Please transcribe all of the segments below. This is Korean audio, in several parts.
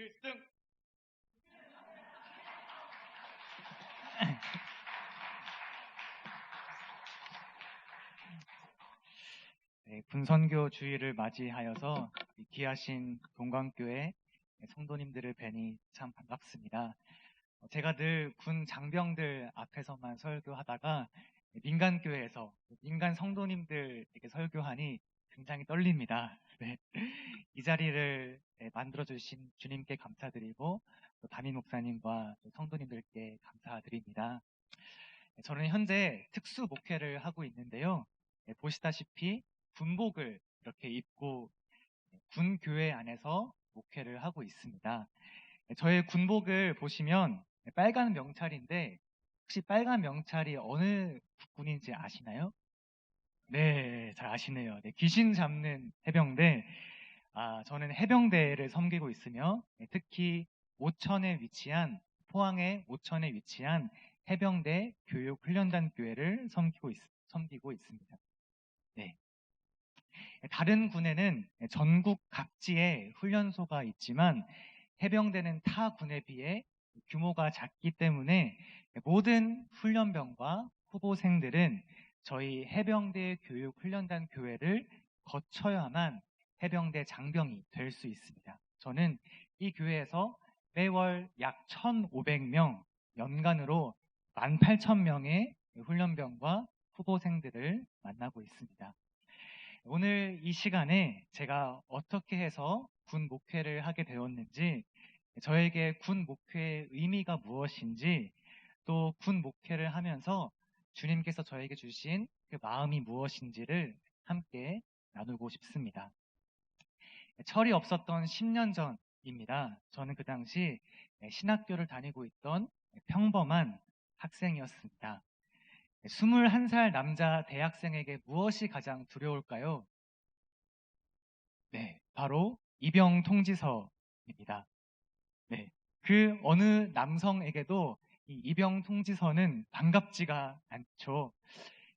필승! 네, 군선교 주일을 맞이하여서 귀하신 동광교회 성도님들을 뵈니 참 반갑습니다. 제가 늘 군 장병들 앞에서만 설교하다가 민간교회에서 민간 성도님들에게 설교하니 굉장히 떨립니다. 네, 이 자리를 만들어주신 주님께 감사드리고 또 담임 목사님과 또 성도님들께 감사드립니다. 저는 현재 특수 목회를 하고 있는데요. 보시다시피 군복을 이렇게 입고 군 교회 안에서 목회를 하고 있습니다. 저의 군복을 보시면 빨간 명찰인데 혹시 빨간 명찰이 어느 국군인지 아시나요? 네, 잘 아시네요. 네, 귀신 잡는 해병대. 저는 해병대를 섬기고 있으며 특히 포항의 오천에 위치한 해병대 교육훈련단 교회를 섬기고 있습니다. 네. 다른 군에는 전국 각지에 훈련소가 있지만 해병대는 타 군에 비해 규모가 작기 때문에 모든 훈련병과 후보생들은 저희 해병대 교육훈련단 교회를 거쳐야만 해병대 장병이 될 수 있습니다. 저는 이 교회에서 매월 약 1,500명, 연간으로 18,000명의 훈련병과 후보생들을 만나고 있습니다. 오늘 이 시간에 제가 어떻게 해서 군 목회를 하게 되었는지, 저에게 군 목회의 의미가 무엇인지, 또 군 목회를 하면서 주님께서 저에게 주신 그 마음이 무엇인지를 함께 나누고 싶습니다. 철이 없었던 10년 전입니다. 저는 그 당시 신학교를 다니고 있던 평범한 학생이었습니다. 21살 남자 대학생에게 무엇이 가장 두려울까요? 네, 바로 입영 통지서입니다. 네, 그 어느 남성에게도 이 입영 통지서는 반갑지가 않죠.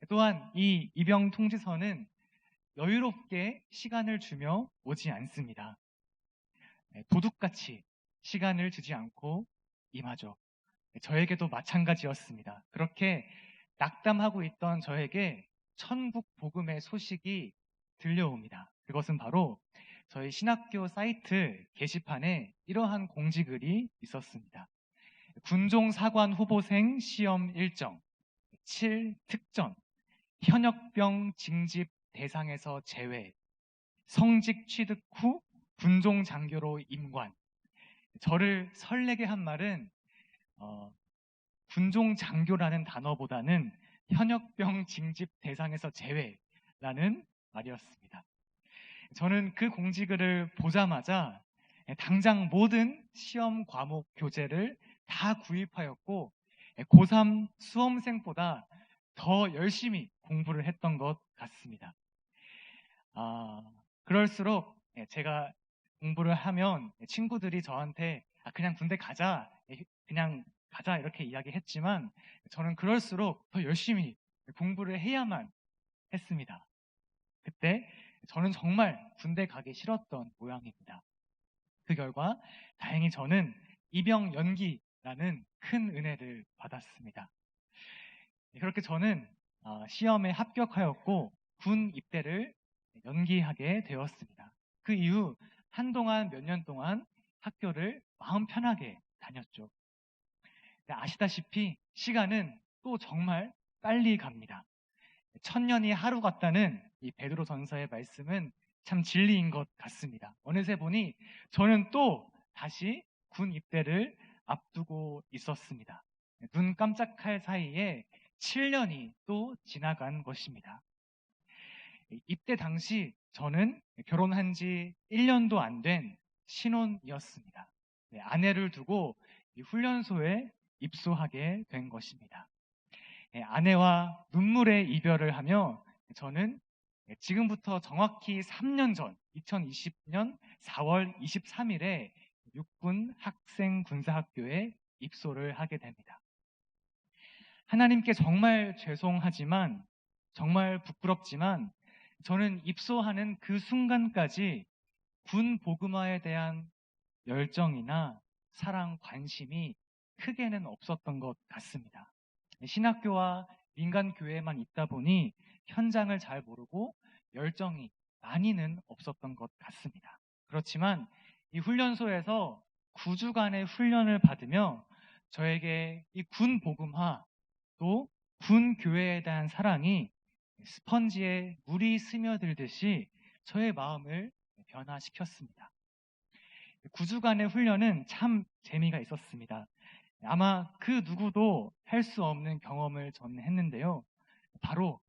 또한 이 입영 통지서는 여유롭게 시간을 주며 오지 않습니다. 도둑같이 시간을 주지 않고 임하죠. 저에게도 마찬가지였습니다. 그렇게 낙담하고 있던 저에게 천국 복음의 소식이 들려옵니다. 그것은 바로 저희 신학교 사이트 게시판에 이러한 공지글이 있었습니다. 군종 사관 후보생 시험 일정 7특전, 현역병 징집 대상에서 제외, 성직 취득 후 군종 장교로 임관. 저를 설레게 한 말은 군종 장교라는 단어보다는 현역병 징집 대상에서 제외라는 말이었습니다. 저는 그 공지글을 보자마자 당장 모든 시험 과목 교재를 다 구입하였고 고3 수험생보다 더 열심히 공부를 했던 것 같습니다. 그럴수록 제가 공부를 하면 친구들이 저한테 그냥 군대 가자, 그냥 가자 이렇게 이야기했지만 저는 그럴수록 더 열심히 공부를 해야만 했습니다. 그때 저는 정말 군대 가기 싫었던 모양입니다. 그 결과 다행히 저는 입영 연기라는 큰 은혜를 받았습니다. 그렇게 저는 시험에 합격하였고 군 입대를 연기하게 되었습니다. 그 이후 한동안 몇 년 동안 학교를 마음 편하게 다녔죠. 아시다시피 시간은 또 정말 빨리 갑니다. 천년이 하루 같다는 이 베드로전서의 말씀은 참 진리인 것 같습니다. 어느새 보니 저는 또 다시 군 입대를 앞두고 있었습니다. 눈 깜짝할 사이에 7년이 또 지나간 것입니다. 입대 당시 저는 결혼한 지 1년도 안 된 신혼이었습니다. 아내를 두고 이 훈련소에 입소하게 된 것입니다. 아내와 눈물의 이별을 하며 저는 지금부터 정확히 3년 전 2020년 4월 23일에 육군 학생군사학교에 입소를 하게 됩니다. 하나님께 정말 죄송하지만 정말 부끄럽지만 저는 입소하는 그 순간까지 군 복음화에 대한 열정이나 사랑, 관심이 크게는 없었던 것 같습니다. 신학교와 민간교회에만 있다 보니 현장을 잘 모르고 열정이 많이는 없었던 것 같습니다. 그렇지만 이 훈련소에서 9주간의 훈련을 받으며 저에게 이 군 복음화 또 군 교회에 대한 사랑이 스펀지에 물이 스며들듯이 저의 마음을 변화시켰습니다. 9주간의 훈련은 참 재미가 있었습니다. 아마 그 누구도 할 수 없는 경험을 저는 했는데요. 바로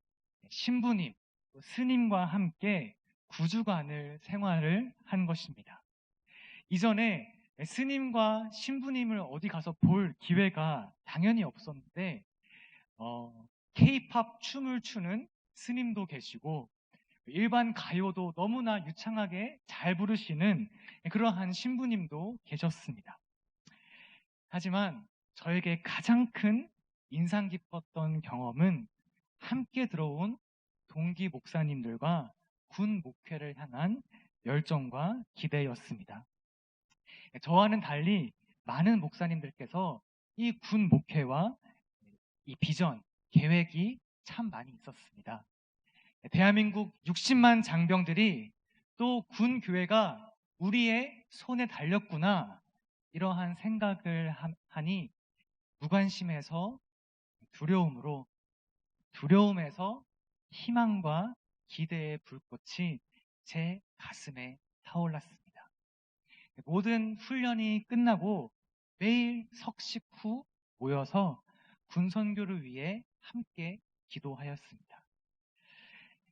신부님, 스님과 함께 9주간을 생활을 한 것입니다. 이전에 스님과 신부님을 어디 가서 볼 기회가 당연히 없었는데 K-팝 춤을 추는 스님도 계시고 일반 가요도 너무나 유창하게 잘 부르시는 그러한 신부님도 계셨습니다. 하지만 저에게 가장 큰 인상 깊었던 경험은 함께 들어온 동기 목사님들과 군 목회를 향한 열정과 기대였습니다. 저와는 달리 많은 목사님들께서 이 군 목회와 이 비전, 계획이 참 많이 있었습니다. 대한민국 60만 장병들이 또 군 교회가 우리의 손에 달렸구나 이러한 생각을 하니 무관심에서 두려움에서 희망과 기대의 불꽃이 제 가슴에 타올랐습니다. 모든 훈련이 끝나고 매일 석식 후 모여서 군선교를 위해 함께 기도하였습니다.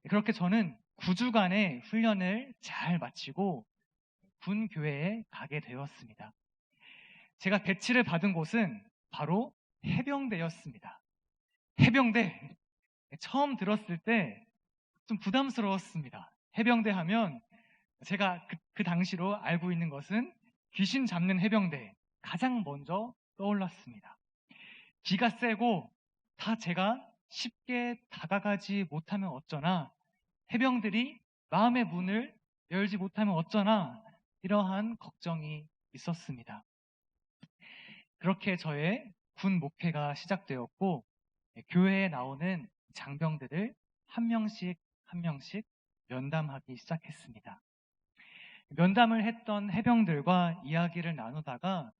그렇게 저는 9주간의 훈련을 잘 마치고 군 교회에 가게 되었습니다. 제가 배치를 받은 곳은 바로 해병대였습니다. 해병대 처음 들었을 때 좀 부담스러웠습니다. 해병대 하면 제가 그 당시로 알고 있는 것은 귀신 잡는 해병대 가장 먼저 떠올랐습니다. 기가 세고 다 제가 쉽게 다가가지 못하면 어쩌나, 해병들이 마음의 문을 열지 못하면 어쩌나 이러한 걱정이 있었습니다. 그렇게 저의 군 목회가 시작되었고 교회에 나오는 장병들을 한 명씩 면담하기 시작했습니다. 면담을 했던 해병들과 이야기를 나누다가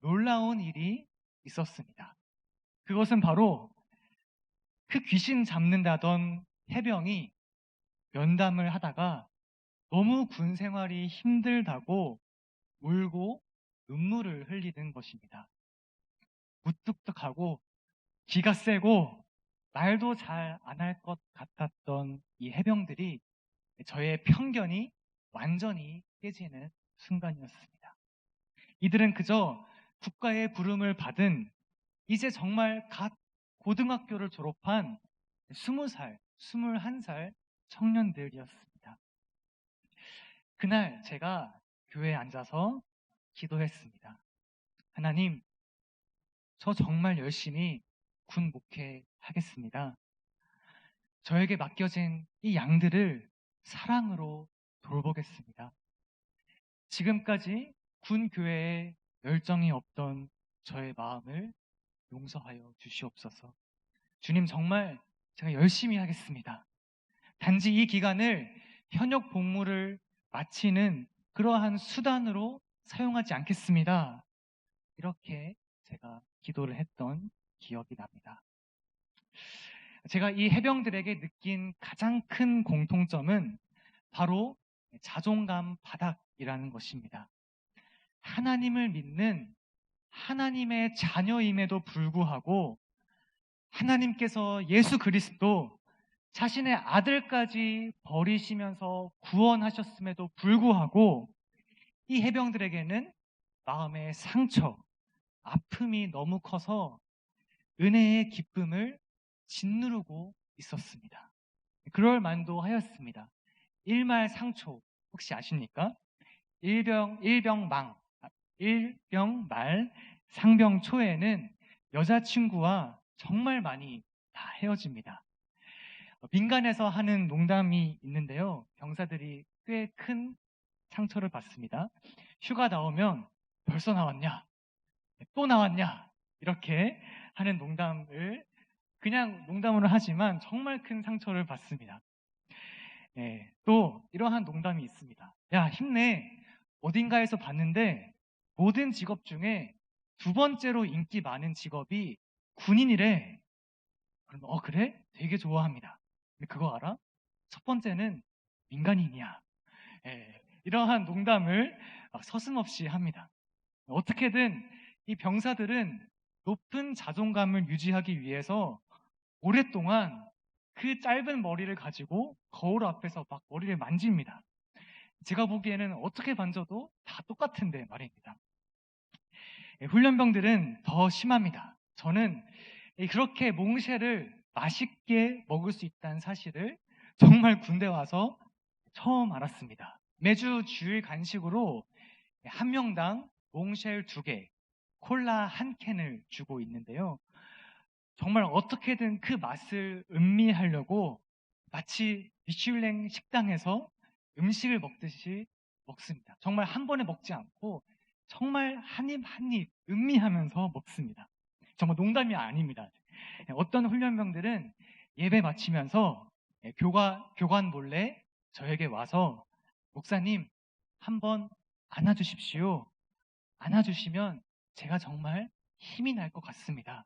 놀라운 일이 있었습니다. 그것은 바로 그 귀신 잡는다던 해병이 면담을 하다가 너무 군 생활이 힘들다고 울고 눈물을 흘리는 것입니다. 무뚝뚝하고 기가 세고 말도 잘 안 할 것 같았던 이 해병들이 저의 편견이 완전히 깨지는 순간이었습니다. 이들은 그저 국가의 부름을 받은 이제 정말 갓 고등학교를 졸업한 20살, 21살 청년들이었습니다. 그날 제가 교회에 앉아서 기도했습니다. 하나님, 저 정말 열심히 군 목회하겠습니다. 저에게 맡겨진 이 양들을 사랑으로 돌보겠습니다. 지금까지 군 교회에 열정이 없던 저의 마음을 용서하여 주시옵소서. 주님, 정말 제가 열심히 하겠습니다. 단지 이 기간을 현역 복무를 마치는 그러한 수단으로 사용하지 않겠습니다. 이렇게 제가 기도를 했던 기억이 납니다. 제가 이 해병들에게 느낀 가장 큰 공통점은 바로 자존감 바닥이라는 것입니다. 하나님을 믿는 하나님의 자녀임에도 불구하고 하나님께서 예수 그리스도 자신의 아들까지 버리시면서 구원하셨음에도 불구하고 이 해병들에게는 마음의 상처, 아픔이 너무 커서 은혜의 기쁨을 짓누르고 있었습니다. 그럴 만도 하였습니다. 일말상초 혹시 아십니까? 일병말 상병초에는 여자친구와 정말 많이 다 헤어집니다. 민간에서 하는 농담이 있는데요. 병사들이 꽤 큰 상처를 받습니다. 휴가 나오면 벌써 나왔냐? 또 나왔냐? 이렇게 하는 농담을 그냥 농담으로 하지만 정말 큰 상처를 받습니다. 또 이러한 농담이 있습니다. 야, 힘내. 어딘가에서 봤는데 모든 직업 중에 두 번째로 인기 많은 직업이 군인이래. 그럼 그래? 되게 좋아합니다. 근데 그거 알아? 첫 번째는 민간인이야. 이러한 농담을 서슴없이 합니다. 어떻게든 이 병사들은 높은 자존감을 유지하기 위해서 오랫동안 그 짧은 머리를 가지고 거울 앞에서 막 머리를 만집니다. 제가 보기에는 어떻게 만져도 다 똑같은데 말입니다. 훈련병들은 더 심합니다. 저는 그렇게 몽쉘을 맛있게 먹을 수 있다는 사실을 정말 군대 와서 처음 알았습니다. 매주 주일 간식으로 한 명당 몽쉘 2개, 콜라 1캔을 주고 있는데요. 정말 어떻게든 그 맛을 음미하려고 마치 미슐랭 식당에서 음식을 먹듯이 먹습니다. 정말 한 번에 먹지 않고 정말 한 입 한 입 음미하면서 먹습니다. 정말 농담이 아닙니다. 어떤 훈련병들은 예배 마치면서 교관 몰래 저에게 와서 목사님 한번 안아주십시오. 안아주시면 제가 정말 힘이 날 것 같습니다.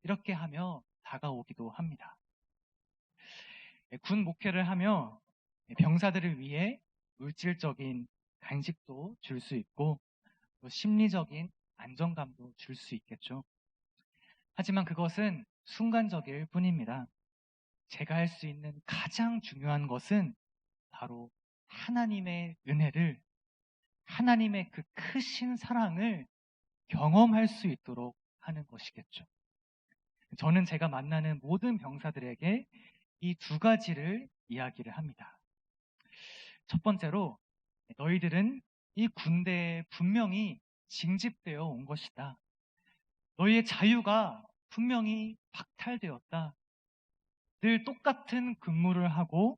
이렇게 하며 다가오기도 합니다. 군 목회를 하며 병사들을 위해 물질적인 간식도 줄 수 있고 또 심리적인 안정감도 줄 수 있겠죠. 하지만 그것은 순간적일 뿐입니다. 제가 할 수 있는 가장 중요한 것은 바로 하나님의 은혜를, 하나님의 그 크신 사랑을 경험할 수 있도록 하는 것이겠죠. 저는 제가 만나는 모든 병사들에게 이 두 가지를 이야기를 합니다. 첫 번째로, 너희들은 이 군대에 분명히 징집되어 온 것이다. 너희의 자유가 분명히 박탈되었다. 늘 똑같은 근무를 하고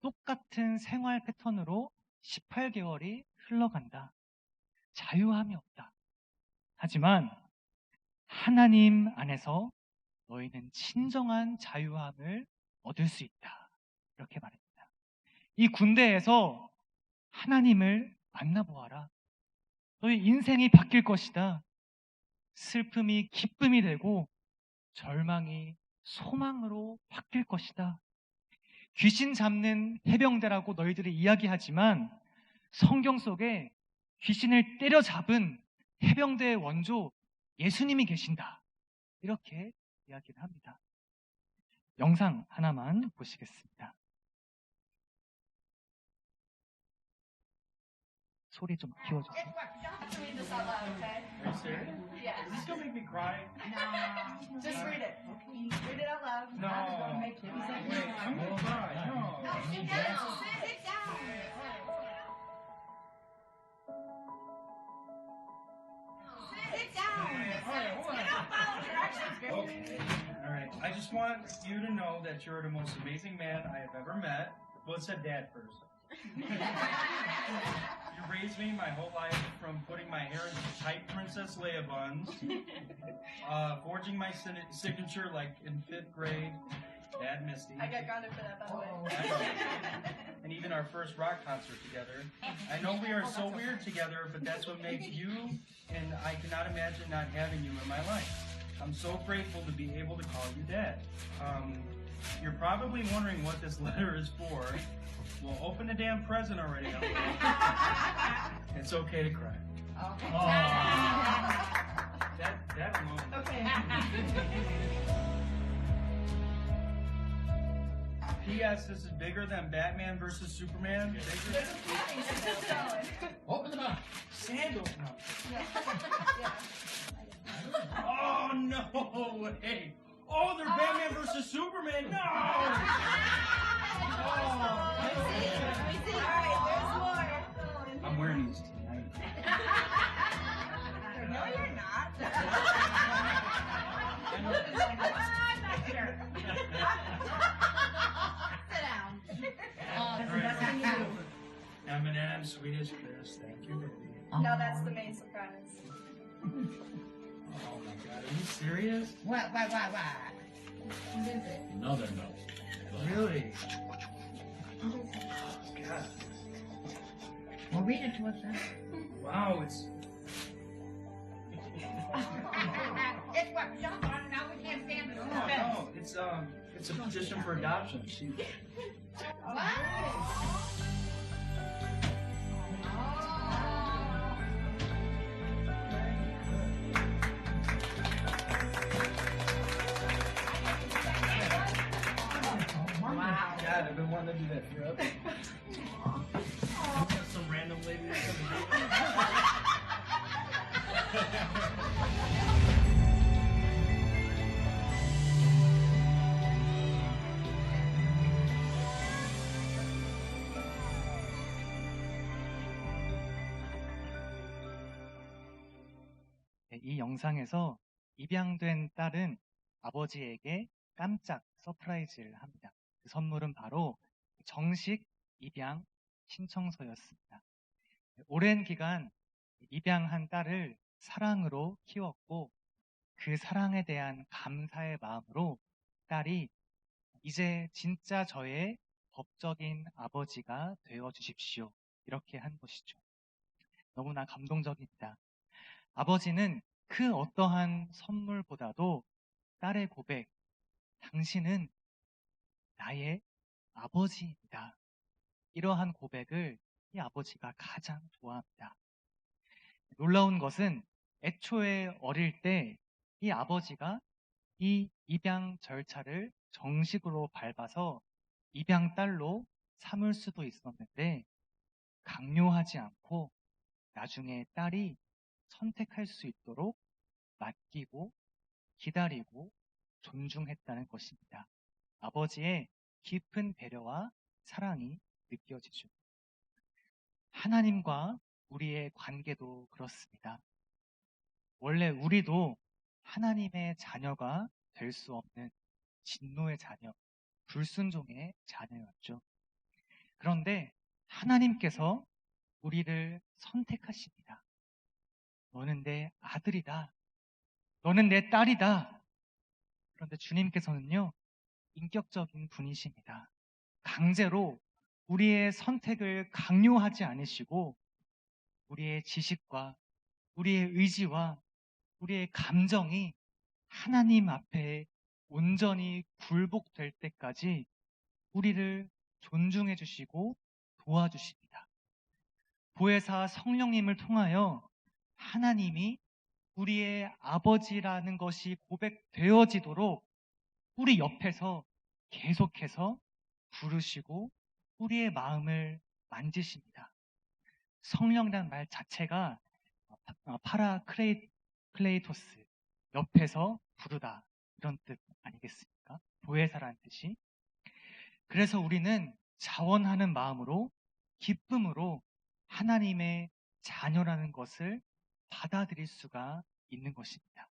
똑같은 생활 패턴으로 18개월이 흘러간다. 자유함이 없다. 하지만 하나님 안에서 너희는 진정한 자유함을 얻을 수 있다. 이렇게 말합니다. 이 군대에서 하나님을 만나보아라. 너희 인생이 바뀔 것이다. 슬픔이 기쁨이 되고 절망이 소망으로 바뀔 것이다. 귀신 잡는 해병대라고 너희들이 이야기하지만 성경 속에 귀신을 때려잡은 해병대의 원조 예수님이 계신다. 이렇게 이야기를 합니다. 영상 하나만 보시겠습니다. 소리 좀 키워주세요. Read this out loud, okay? Are you serious? Yes. Is this gonna make me cry? No. Just read it. Read it out loud. No. Wait, I'm gonna cry. No. Sit down. Sit down. Sit down. Alright, hold on. You don't follow directions, girl. Okay. Alright. I just want you to know that you're the most amazing man I have ever met. Well, it said dad first. You raised me my whole life from putting my hair in tight Princess Leia buns, forging my signature like in 5th grade, Dad Misty. I got grounded for that, by the way. And even our first rock concert together. I know we are so weird together, but that's what makes you, and I cannot imagine not having you in my life. I'm so grateful to be able to call you Dad. You're probably wondering what this letter is for. Well, open the damn present already. It's okay to cry. Okay. That alone. Okay. P.S. This is bigger than Batman versus Superman. Bigger. Open the box. Sandals now. Yeah. Oh, no way. Oh, they're Batman versus Superman. No. Let me see. All right, there's more. I'm wearing these tonight. No, you're not. I know. I'm not sure. Sit down. M&M. am sweet as Chris. Thank you, baby. No, that's the main surprise. Oh my God, are you serious? What? What is it? Another note. Really? Oh God. Well, read it to us then. Wow, it's It's what Sean wanted, now we can't stand it. no, it's a petition for adoption. She, What? Wow. God, I've been wanting to do that forever. Some random lady that's gonna do 네, 이 영상에서 입양된 딸은 아버지에게 깜짝 서프라이즈를 합니다. 그 선물은 바로 정식 입양 신청서였습니다. 오랜 기간 입양한 딸을 사랑으로 키웠고 그 사랑에 대한 감사의 마음으로 딸이 이제 진짜 저의 법적인 아버지가 되어 주십시오. 이렇게 한 것이죠. 너무나 감동적입니다. 아버지는 그 어떠한 선물보다도 딸의 고백, 당신은 나의 아버지입니다. 이러한 고백을 이 아버지가 가장 좋아합니다. 놀라운 것은 애초에 어릴 때 이 아버지가 이 입양 절차를 정식으로 밟아서 입양 딸로 삼을 수도 있었는데 강요하지 않고 나중에 딸이 선택할 수 있도록 맡기고 기다리고 존중했다는 것입니다. 아버지의 깊은 배려와 사랑이 느껴지죠. 하나님과 우리의 관계도 그렇습니다. 원래 우리도 하나님의 자녀가 될 수 없는 진노의 자녀, 불순종의 자녀였죠. 그런데 하나님께서 우리를 선택하십니다. 너는 내 아들이다. 너는 내 딸이다. 그런데 주님께서는요, 인격적인 분이십니다. 강제로 우리의 선택을 강요하지 않으시고 우리의 지식과 우리의 의지와 우리의 감정이 하나님 앞에 온전히 굴복될 때까지 우리를 존중해 주시고 도와주십니다. 보혜사 성령님을 통하여 하나님이 우리의 아버지라는 것이 고백되어지도록 우리 옆에서 계속해서 부르시고 우리의 마음을 만지십니다. 성령이라는 말 자체가 파라클레이토스, 옆에서 부르다, 이런 뜻 아니겠습니까? 보혜사라는 뜻이. 그래서 우리는 자원하는 마음으로, 기쁨으로 하나님의 자녀라는 것을 받아들일 수가 있는 것입니다.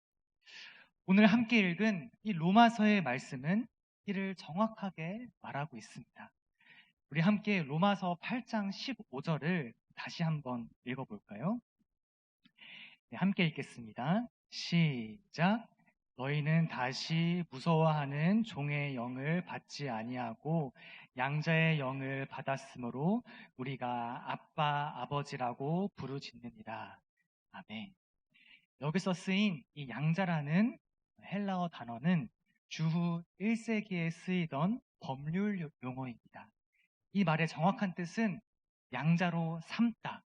오늘 함께 읽은 이 로마서의 말씀은 이를 정확하게 말하고 있습니다. 우리 함께 로마서 8장 15절을 다시 한번 읽어볼까요? 네, 함께 읽겠습니다. 시작. 너희는 다시 무서워하는 종의 영을 받지 아니하고 양자의 영을 받았으므로 우리가 아빠, 아버지라고 부르짖느니라. 아멘. 여기서 쓰인 이 양자라는 헬라어 단어는 주후 1세기에 쓰이던 법률 용어입니다. 이 말의 정확한 뜻은 양자로 삼다,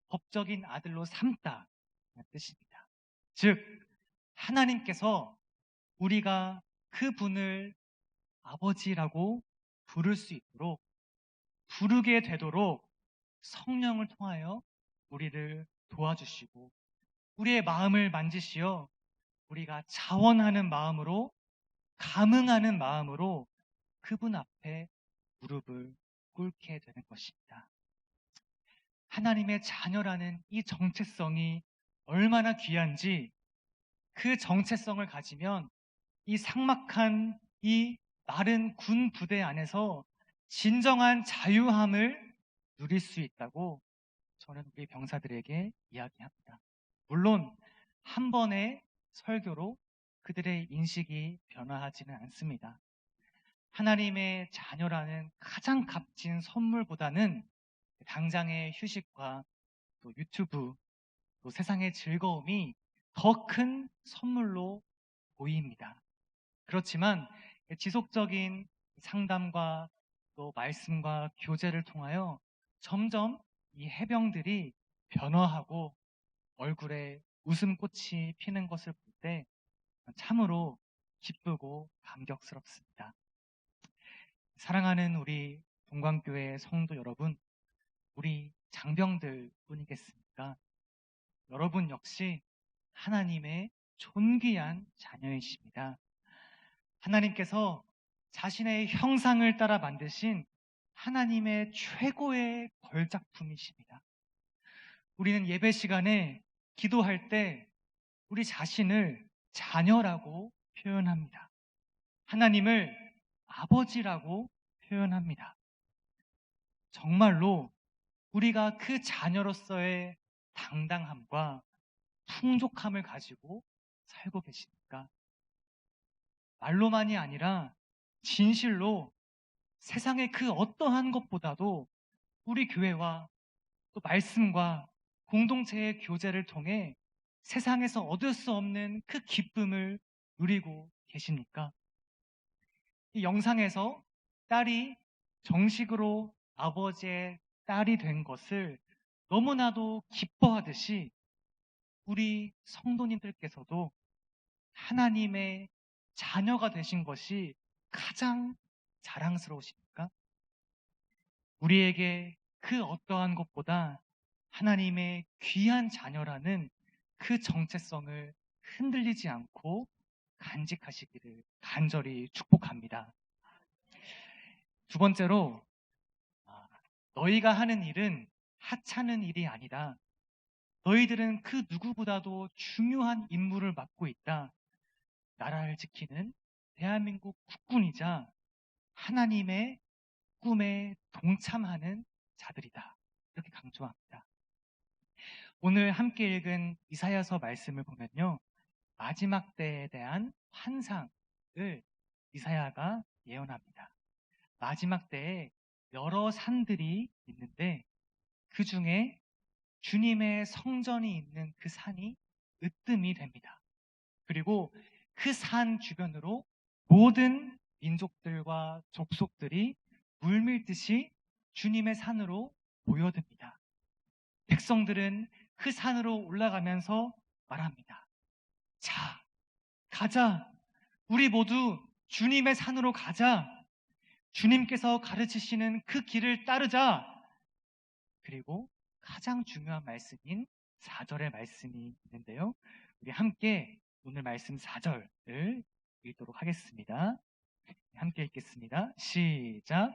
법적인 아들로 삼다 라는 뜻입니다. 즉, 하나님께서 우리가 그분을 아버지라고 부를 수 있도록, 부르게 되도록 성령을 통하여 우리를 도와주시고 우리의 마음을 만지시어 우리가 자원하는 마음으로, 감응하는 마음으로 그분 앞에 무릎을 꿇게 되는 것입니다. 하나님의 자녀라는 이 정체성이 얼마나 귀한지, 그 정체성을 가지면 이 삭막한 이 마른 군 부대 안에서 진정한 자유함을 누릴 수 있다고 저는 우리 병사들에게 이야기합니다. 물론 한 번의 설교로 그들의 인식이 변화하지는 않습니다. 하나님의 자녀라는 가장 값진 선물보다는 당장의 휴식과 또 유튜브, 또 세상의 즐거움이 더 큰 선물로 보입니다. 그렇지만 지속적인 상담과 또 말씀과 교제를 통하여 점점 이 해병들이 변화하고 얼굴에 웃음꽃이 피는 것을 볼 때 참으로 기쁘고 감격스럽습니다. 사랑하는 우리 동광교회 성도 여러분, 우리 장병들 뿐이겠습니까? 여러분 역시 하나님의 존귀한 자녀이십니다. 하나님께서 자신의 형상을 따라 만드신 하나님의 최고의 걸작품이십니다. 우리는 예배 시간에 기도할 때 우리 자신을 자녀라고 표현합니다. 하나님을 아버지라고 표현합니다. 정말로 우리가 그 자녀로서의 당당함과 풍족함을 가지고 살고 계십니까? 말로만이 아니라 진실로 세상의 그 어떠한 것보다도 우리 교회와 또 말씀과 공동체의 교제를 통해 세상에서 얻을 수 없는 그 기쁨을 누리고 계십니까? 이 영상에서 딸이 정식으로 아버지의 딸이 된 것을 너무나도 기뻐하듯이 우리 성도님들께서도 하나님의 자녀가 되신 것이 가장 자랑스러우십니까? 우리에게 그 어떠한 것보다 하나님의 귀한 자녀라는 그 정체성을 흔들리지 않고 간직하시기를 간절히 축복합니다. 두 번째로, 너희가 하는 일은 하찮은 일이 아니다. 너희들은 그 누구보다도 중요한 임무를 맡고 있다. 나라를 지키는 대한민국 국군이자 하나님의 꿈에 동참하는 자들이다. 이렇게 강조합니다. 오늘 함께 읽은 이사야서 말씀을 보면요, 마지막 때에 대한 환상을 이사야가 예언합니다. 마지막 때에 여러 산들이 있는데 그 중에 주님의 성전이 있는 그 산이 으뜸이 됩니다. 그리고 그 산 주변으로 모든 민족들과 족속들이 물밀듯이 주님의 산으로 모여듭니다. 백성들은 그 산으로 올라가면서 말합니다. 자, 가자. 우리 모두 주님의 산으로 가자. 주님께서 가르치시는 그 길을 따르자. 그리고 가장 중요한 말씀인 4절의 말씀이 있는데요. 우리 함께 오늘 말씀 4절을 읽도록 하겠습니다. 함께 읽겠습니다. 시작.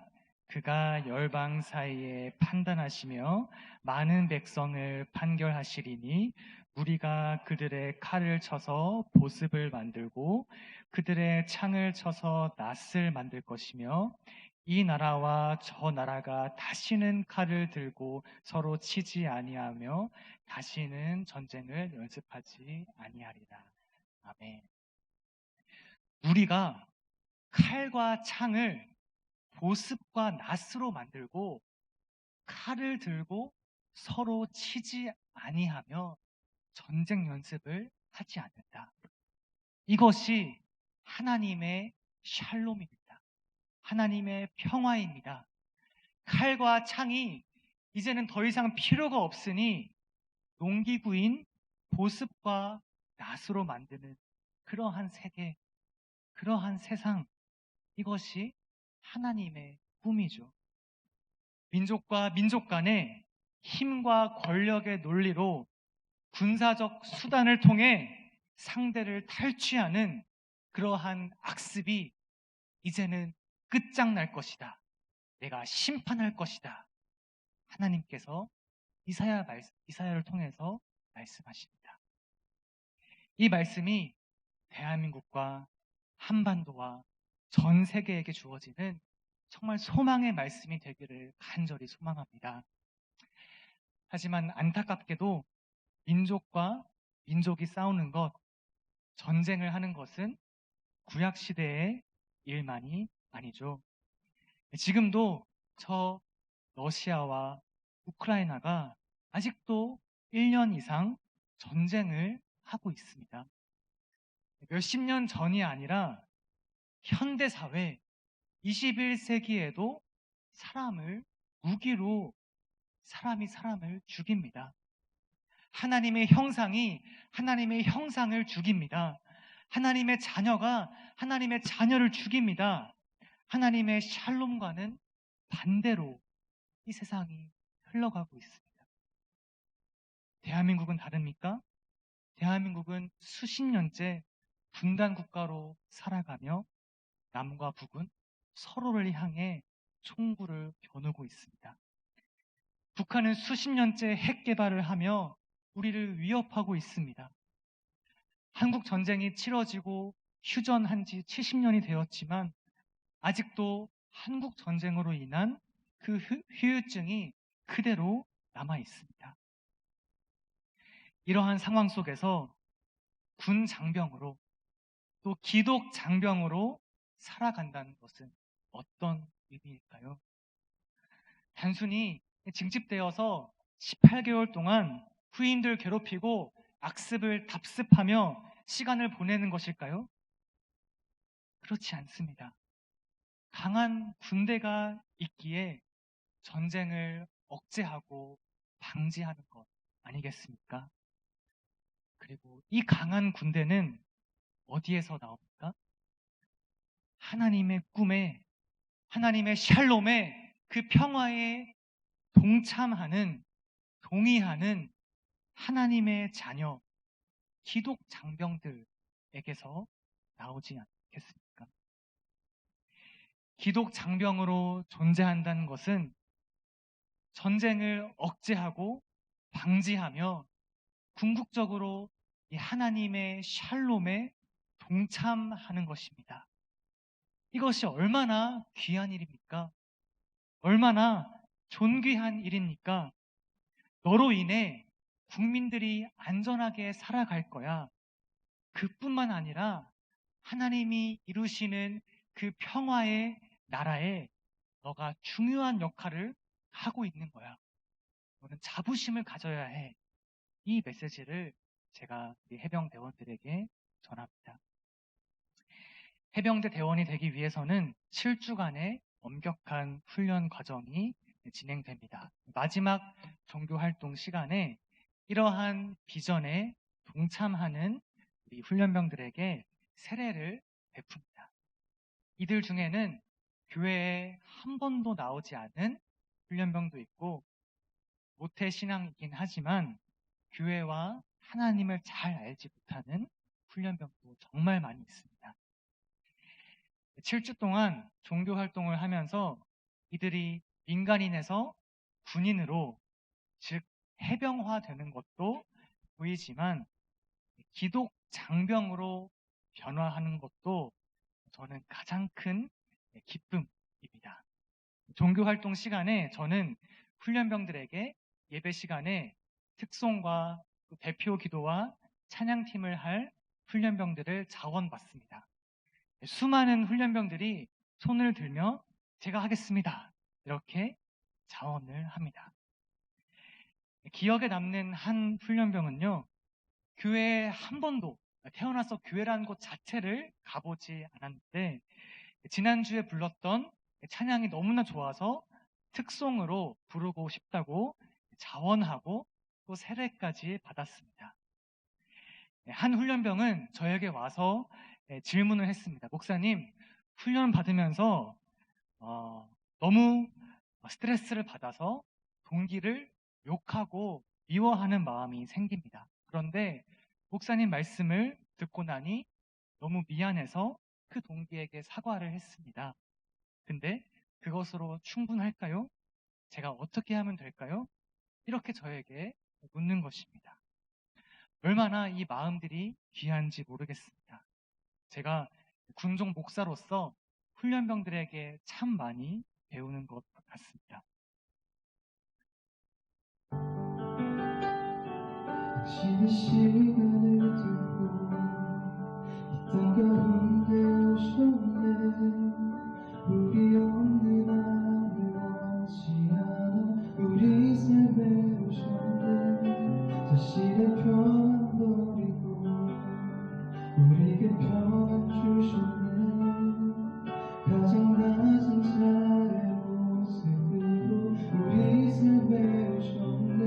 그가 열방 사이에 판단하시며 많은 백성을 판결하시리니 우리가 그들의 칼을 쳐서 보습을 만들고 그들의 창을 쳐서 낫을 만들 것이며 이 나라와 저 나라가 다시는 칼을 들고 서로 치지 아니하며 다시는 전쟁을 연습하지 아니하리라. 아멘. 우리가 칼과 창을 보습과 낫으로 만들고 칼을 들고 서로 치지 아니하며 전쟁 연습을 하지 않는다. 이것이 하나님의 샬롬입니다. 하나님의 평화입니다. 칼과 창이 이제는 더 이상 필요가 없으니 농기구인 보습과 낫으로 만드는 그러한 세계, 그러한 세상, 이것이 하나님의 꿈이죠. 민족과 민족 간의 힘과 권력의 논리로 군사적 수단을 통해 상대를 탈취하는 그러한 악습이 이제는 끝장날 것이다. 내가 심판할 것이다. 하나님께서 이사야를 통해서 말씀하십니다. 이 말씀이 대한민국과 한반도와 전 세계에게 주어지는 정말 소망의 말씀이 되기를 간절히 소망합니다. 하지만 안타깝게도 민족과 민족이 싸우는 것, 전쟁을 하는 것은 구약시대의 일만이 아니죠. 지금도 저 러시아와 우크라이나가 아직도 1년 이상 전쟁을 하고 있습니다. 몇십 년 전이 아니라 현대사회 21세기에도 사람이 사람을 죽입니다. 하나님의 형상이 하나님의 형상을 죽입니다. 하나님의 자녀가 하나님의 자녀를 죽입니다. 하나님의 샬롬과는 반대로 이 세상이 흘러가고 있습니다. 대한민국은 다릅니까? 대한민국은 수십 년째 분단 국가로 살아가며 남과 북은 서로를 향해 총구를 겨누고 있습니다. 북한은 수십 년째 핵 개발을 하며 우리를 위협하고 있습니다. 한국 전쟁이 치러지고 휴전한 지 70년이 되었지만 아직도 한국 전쟁으로 인한 그 후유증이 그대로 남아 있습니다. 이러한 상황 속에서 군 장병으로 또 기독 장병으로 살아간다는 것은 어떤 의미일까요? 단순히 징집되어서 18개월 동안 후임들 괴롭히고 악습을 답습하며 시간을 보내는 것일까요? 그렇지 않습니다. 강한 군대가 있기에 전쟁을 억제하고 방지하는 것 아니겠습니까? 그리고 이 강한 군대는 어디에서 나옵니까? 하나님의 꿈에, 하나님의 샬롬에, 그 평화에 동참하는, 동의하는 하나님의 자녀, 기독 장병들에게서 나오지 않겠습니까? 기독 장병으로 존재한다는 것은 전쟁을 억제하고 방지하며 궁극적으로 이 하나님의 샬롬에 동참하는 것입니다. 이것이 얼마나 귀한 일입니까? 얼마나 존귀한 일입니까? 너로 인해 국민들이 안전하게 살아갈 거야. 그뿐만 아니라 하나님이 이루시는 그 평화의 나라에 너가 중요한 역할을 하고 있는 거야. 너는 자부심을 가져야 해. 이 메시지를 제가 우리 해병 대원들에게 전합니다. 해병대 대원이 되기 위해서는 7주간의 엄격한 훈련 과정이 진행됩니다. 마지막 종교활동 시간에 이러한 비전에 동참하는 우리 훈련병들에게 세례를 베풉니다. 이들 중에는 교회에 한 번도 나오지 않은 훈련병도 있고 모태 신앙이긴 하지만 교회와 하나님을 잘 알지 못하는 훈련병도 정말 많이 있습니다. 7주 동안 종교 활동을 하면서 이들이 민간인에서 군인으로, 즉 해병화되는 것도 보이지만 기독 장병으로 변화하는 것도 저는 가장 큰 기쁨입니다. 종교 활동 시간에 저는 훈련병들에게 예배 시간에 특송과 대표 기도와 찬양팀을 할 훈련병들을 자원받습니다. 수많은 훈련병들이 손을 들며 제가 하겠습니다. 이렇게 자원을 합니다. 기억에 남는 한 훈련병은요, 교회에 한 번도 태어나서 교회라는 곳 자체를 가보지 않았는데 지난주에 불렀던 찬양이 너무나 좋아서 특송으로 부르고 싶다고 자원하고 또 세례까지 받았습니다. 한 훈련병은 저에게 와서 질문을 했습니다. 목사님, 훈련 받으면서 너무 스트레스를 받아서 동기를 욕하고 미워하는 마음이 생깁니다. 그런데 목사님 말씀을 듣고 나니 너무 미안해서 그 동기에게 사과를 했습니다. 근데 그것으로 충분할까요? 제가 어떻게 하면 될까요? 이렇게 저에게 묻는 것입니다. 얼마나 이 마음들이 귀한지 모르겠습니다. 제가 군종 목사로서 훈련병들에게 참 많이 배우는 것 같습니다. 당신의 시간을 듣고 이따가 군대 오셨네. 우리 없는 하늘 원치 않아. 우리 삶에 오셨네. 자신의 평안 버리고 우리에게 평안 주셨네. 가장 낮은 자의 모습으로 우리 삶에 오셨네.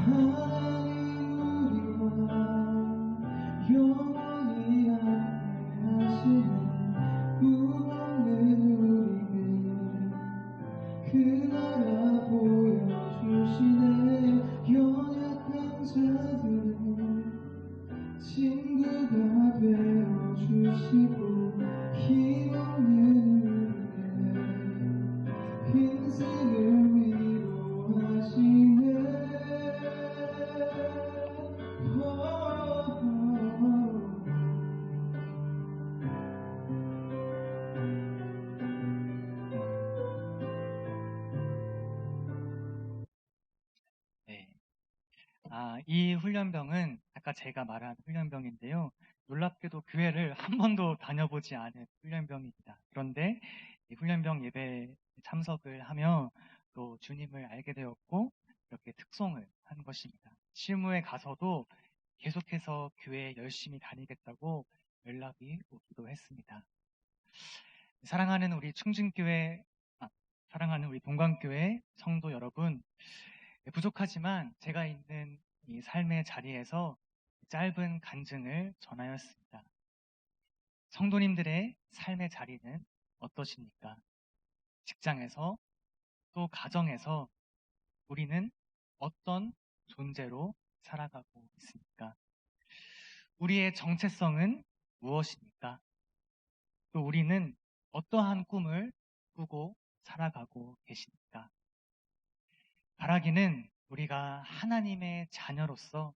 하나님 우리와 영원히 함께 하시네. 꿈 없는 우리에게 그 나라 보여주시네. 연약한 자들의 친구가 되어주시고 힘없는 우리의 빈틈을 위로하시네. 네. 이 훈련병은 아까 제가 말한 훈련병인데요. 놀랍게도 교회를 한 번도 다녀보지 않은 훈련병입니다. 그런데 이 훈련병 예배에 참석을 하며 또 주님을 알게 되었고 이렇게 특송을 한 것입니다. 실무에 가서도 계속해서 교회에 열심히 다니겠다고 연락이 오기도 했습니다. 사랑하는 우리 충진교회, 사랑하는 우리 동광교회 성도 여러분, 부족하지만 제가 있는 이 삶의 자리에서 짧은 간증을 전하였습니다. 성도님들의 삶의 자리는 어떠십니까? 직장에서 또 가정에서 우리는 어떤 존재로 살아가고 있습니까? 우리의 정체성은 무엇입니까? 또 우리는 어떠한 꿈을 꾸고 살아가고 계십니까? 바라기는 우리가 하나님의 자녀로서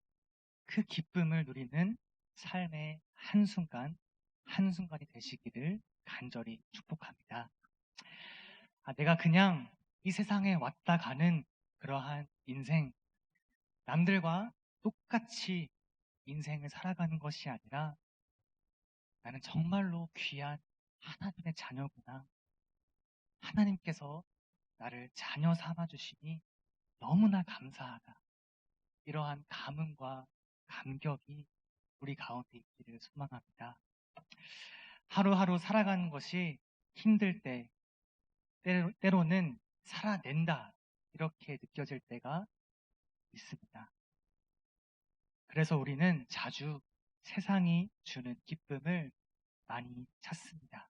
그 기쁨을 누리는 삶의 한순간, 한순간이 되시기를 간절히 축복합니다. 내가 그냥 이 세상에 왔다 가는 그러한 인생, 남들과 똑같이 인생을 살아가는 것이 아니라 나는 정말로 귀한 하나님의 자녀구나. 하나님께서 나를 자녀 삼아주시니 너무나 감사하다. 이러한 감흥과 감격이 우리 가운데 있기를 소망합니다. 하루하루 살아가는 것이 힘들 때, 때로는 살아낸다. 이렇게 느껴질 때가 있습니다. 그래서 우리는 자주 세상이 주는 기쁨을 많이 찾습니다.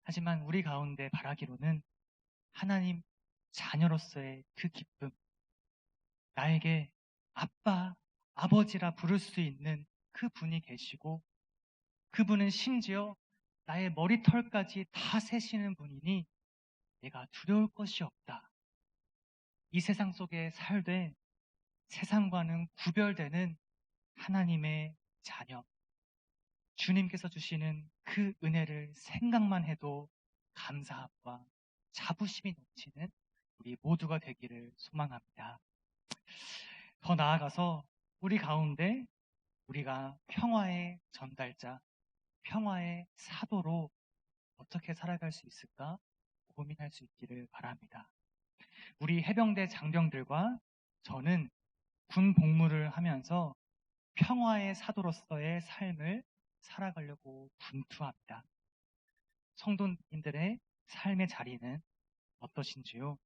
하지만 우리 가운데 바라기로는 하나님 자녀로서의 그 기쁨, 나에게 아빠, 아버지라 부를 수 있는 그 분이 계시고 그분은 심지어 나의 머리털까지 다 세시는 분이니 내가 두려울 것이 없다. 이 세상 속에 살되 세상과는 구별되는 하나님의 자녀, 주님께서 주시는 그 은혜를 생각만 해도 감사함과 자부심이 넘치는 우리 모두가 되기를 소망합니다. 더 나아가서 우리 가운데 우리가 평화의 전달자, 평화의 사도로 어떻게 살아갈 수 있을까 고민할 수 있기를 바랍니다. 우리 해병대 장병들과 저는 군 복무를 하면서 평화의 사도로서의 삶을 살아가려고 분투합니다. 성도님들의 삶의 자리는 어떠신지요?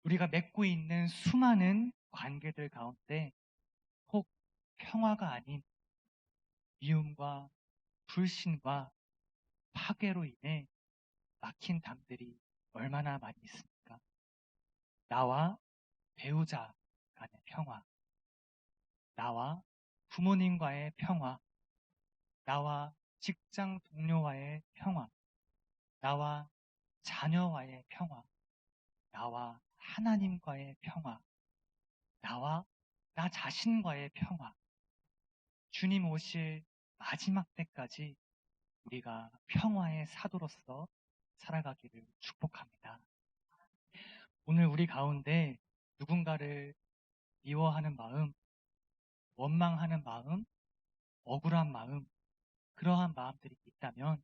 우리가 맺고 있는 수많은 관계들 가운데 혹 평화가 아닌 미움과 불신과 파괴로 인해 막힌 담들이 얼마나 많이 있습니까? 나와 배우자 간의 평화, 나와 부모님과의 평화, 나와 직장 동료와의 평화, 나와 자녀와의 평화, 나와 하나님과의 평화, 나와 나 자신과의 평화, 주님 오실 마지막 때까지 우리가 평화의 사도로서 살아가기를 축복합니다. 오늘 우리 가운데 누군가를 미워하는 마음, 원망하는 마음, 억울한 마음, 그러한 마음들이 있다면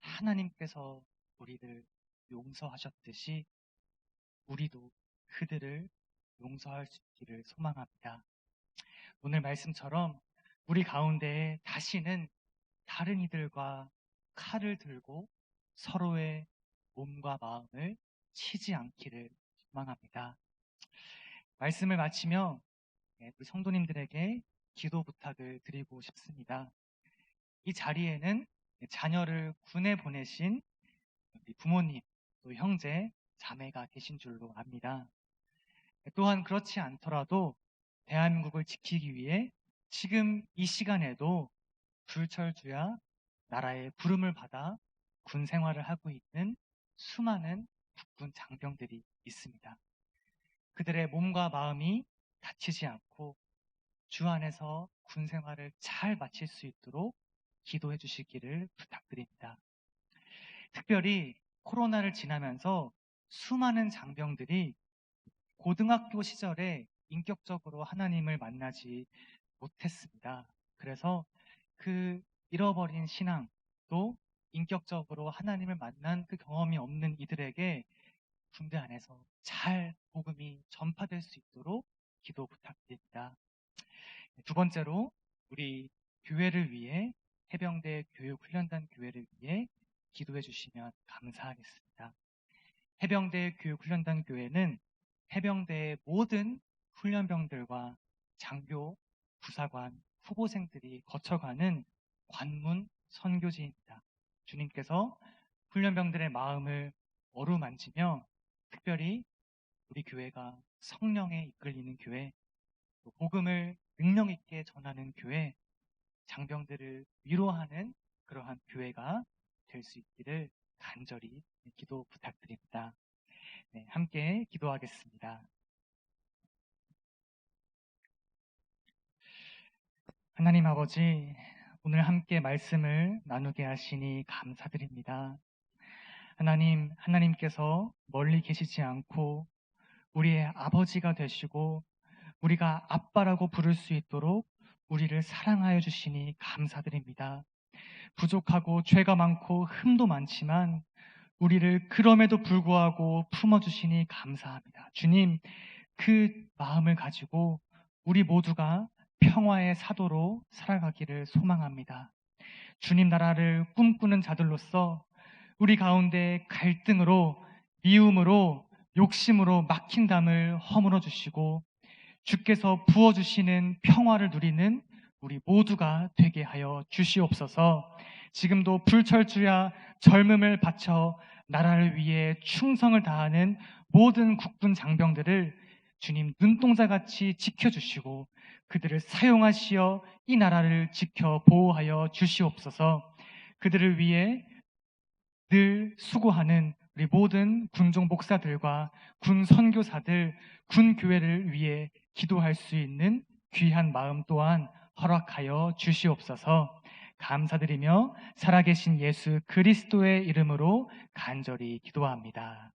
하나님께서 우리를 용서하셨듯이 우리도 그들을 용서할 수 있기를 소망합니다. 오늘 말씀처럼 우리 가운데에 다시는 다른 이들과 칼을 들고 서로의 몸과 마음을 치지 않기를 소망합니다. 말씀을 마치며 우리 성도님들에게 기도 부탁을 드리고 싶습니다. 이 자리에는 자녀를 군에 보내신 우리 부모님, 또 형제, 자매가 계신 줄로 압니다. 또한 그렇지 않더라도 대한민국을 지키기 위해 지금 이 시간에도 불철주야 나라의 부름을 받아 군 생활을 하고 있는 수많은 국군 장병들이 있습니다. 그들의 몸과 마음이 다치지 않고 주 안에서 군 생활을 잘 마칠 수 있도록 기도해 주시기를 부탁드립니다. 특별히 코로나를 지나면서 수많은 장병들이 고등학교 시절에 인격적으로 하나님을 만나지 못했습니다. 그래서 그 잃어버린 신앙, 또 인격적으로 하나님을 만난 그 경험이 없는 이들에게 군대 안에서 잘 복음이 전파될 수 있도록 기도 부탁드립니다. 두 번째로 우리 교회를 위해 해병대 교육훈련단 교회를 위해 기도해 주시면 감사하겠습니다. 해병대 교육훈련단 교회는 해병대의 모든 훈련병들과 장교, 부사관, 후보생들이 거쳐가는 관문 선교지입니다. 주님께서 훈련병들의 마음을 어루만지며 특별히 우리 교회가 성령에 이끌리는 교회, 또 복음을 능력 있게 전하는 교회, 장병들을 위로하는 그러한 교회가 될 수 있기를 간절히 기도 부탁드립니다. 네, 함께 기도하겠습니다. 하나님 아버지, 오늘 함께 말씀을 나누게 하시니 감사드립니다. 하나님께서 멀리 계시지 않고 우리의 아버지가 되시고 우리가 아빠라고 부를 수 있도록 우리를 사랑하여 주시니 감사드립니다. 부족하고 죄가 많고 흠도 많지만 우리를 그럼에도 불구하고 품어주시니 감사합니다. 주님, 그 마음을 가지고 우리 모두가 평화의 사도로 살아가기를 소망합니다. 주님 나라를 꿈꾸는 자들로서 우리 가운데 갈등으로, 미움으로, 욕심으로 막힌 담을 허물어 주시고 주께서 부어주시는 평화를 누리는 우리 모두가 되게 하여 주시옵소서. 지금도 불철주야 젊음을 바쳐 나라를 위해 충성을 다하는 모든 국군 장병들을 주님 눈동자같이 지켜주시고 그들을 사용하시어 이 나라를 지켜 보호하여 주시옵소서. 그들을 위해 늘 수고하는 우리 모든 군종 목사들과 군 선교사들, 군 교회를 위해 기도할 수 있는 귀한 마음 또한 허락하여 주시옵소서. 감사드리며 살아계신 예수 그리스도의 이름으로 간절히 기도합니다.